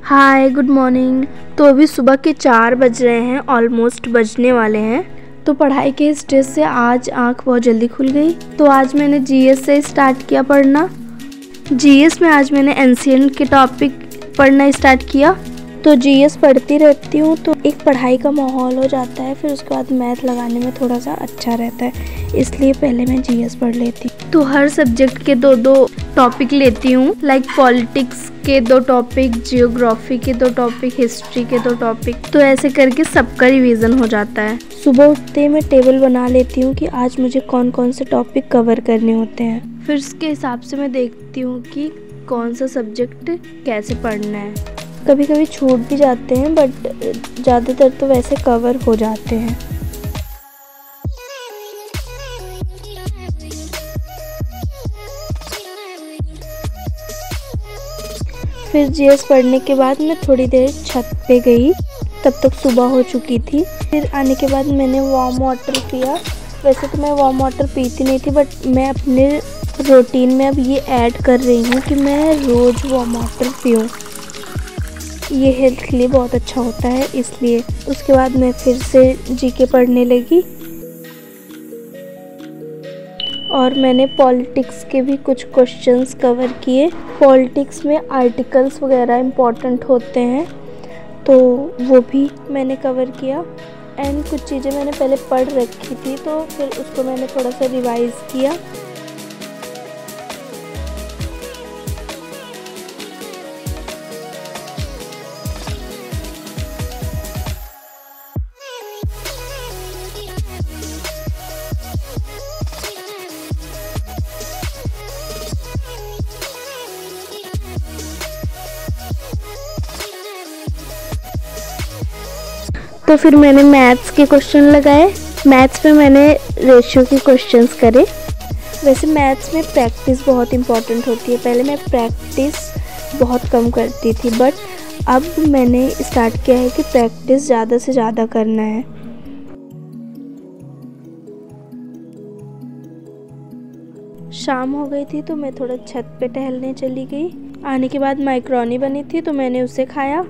Hi good morning. तो अभी सुबह के 4 बज रहे हैं, ऑलमोस्ट बजने वाले हैं। तो पढ़ाई के स्ट्रेस से आज आंख बहुत जल्दी खुल गई। तो आज मैंने जीएस से स्टार्ट किया पढ़ना। जीएस में आज मैंने एंशिएंट के टॉपिक पढ़ना स्टार्ट किया। तो जीएस पढ़ती रहती हूँ तो एक पढ़ाई का माहौल हो जाता है, फिर उसके बाद मैथ लगाने में थोड़ा सा अच्छा रहता है, इसलिए पहले मैं जीएस पढ़ लेती हूँ। तो हर सब्जेक्ट के दो टॉपिक लेती हूँ, लाइक पॉलिटिक्स के 2 टॉपिक, जियोग्राफी के 2 टॉपिक, हिस्ट्री के 2 टॉपिक। तो ऐसे करके सबका रिवीजन हो जाता है। सुबह उठते ही मैं टेबल बना लेती हूँ कि आज मुझे कौन कौन से टॉपिक कवर करने होते हैं। फिर उसके हिसाब से मैं देखती हूँ कि कौन सा सब्जेक्ट कैसे पढ़ना है। कभी कभी छूट भी जाते हैं बट ज़्यादातर तो वैसे कवर हो जाते हैं। फिर जीएस पढ़ने के बाद मैं थोड़ी देर छत पे गई, तब तक सुबह हो चुकी थी। फिर आने के बाद मैंने वार्म वाटर पिया। वैसे तो मैं वार्म वाटर पीती नहीं थी, बट मैं अपने रूटीन में अब ये ऐड कर रही हूँ कि मैं रोज़ वार्म वाटर पीऊँ। ये हेल्थ के लिए बहुत अच्छा होता है, इसलिए। उसके बाद मैं फिर से जीके पढ़ने लगी और मैंने पॉलिटिक्स के भी कुछ क्वेश्चंस कवर किए। पॉलिटिक्स में आर्टिकल्स वगैरह इम्पॉर्टेंट होते हैं, तो वो भी मैंने कवर किया। एंड कुछ चीज़ें मैंने पहले पढ़ रखी थी, तो फिर उसको मैंने थोड़ा सा रिवाइज़ किया। तो फिर मैंने मैथ्स के क्वेश्चन लगाए। मैथ्स में मैंने रेशियो के क्वेश्चंस करे। वैसे मैथ्स में प्रैक्टिस बहुत इम्पॉर्टेंट होती है। पहले मैं प्रैक्टिस बहुत कम करती थी, बट अब मैंने स्टार्ट किया है कि प्रैक्टिस ज़्यादा से ज़्यादा करना है। शाम हो गई थी तो मैं थोड़ा छत पे टहलने चली गई। आने के बाद मैक्रोनी बनी थी तो मैंने उसे खाया।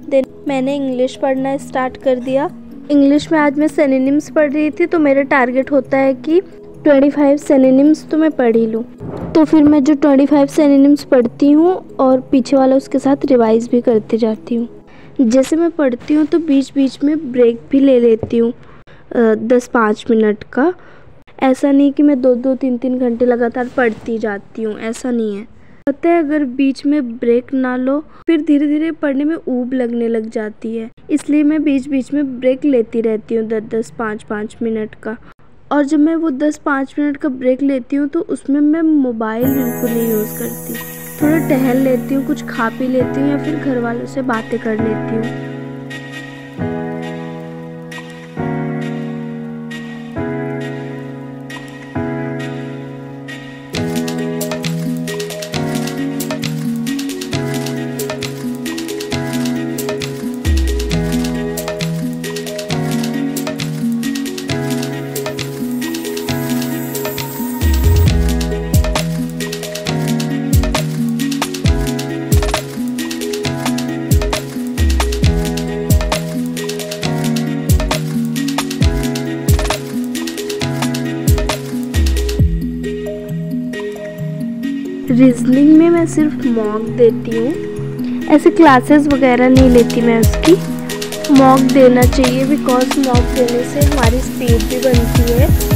देन मैंने इंग्लिश पढ़ना स्टार्ट कर दिया। इंग्लिश में आज मैं सिनोनिम्स पढ़ रही थी, तो मेरा टारगेट होता है कि 25 सिनोनिम्स तो मैं पढ़ ही लूँ। तो फिर मैं जो 25 सिनोनिम्स पढ़ती हूँ और पीछे वाला उसके साथ रिवाइज भी करते जाती हूँ। जैसे मैं पढ़ती हूँ तो बीच बीच में ब्रेक भी ले लेती हूँ 10-5 मिनट का। ऐसा नहीं कि मैं 2-2, 3-3 घंटे लगातार पढ़ती जाती हूँ, ऐसा नहीं है। पता है, अगर बीच में ब्रेक ना लो फिर धीरे धीरे पढ़ने में ऊब लगने लग जाती है, इसलिए मैं बीच बीच में ब्रेक लेती रहती हूँ 10-10, 5-5 मिनट का। और जब मैं वो 10-5 मिनट का ब्रेक लेती हूँ तो उसमें मैं मोबाइल बिल्कुल नहीं यूज़ करती। थोड़ा टहल लेती हूँ, कुछ खा पी लेती हूँ या फिर घर वालों से बातें कर लेती हूँ। रीजनिंग में मैं सिर्फ मॉक देती हूँ, ऐसे क्लासेस वगैरह नहीं लेती मैं उसकी। मॉक देना चाहिए बिकॉज मॉक देने से हमारी स्पीड भी बनती है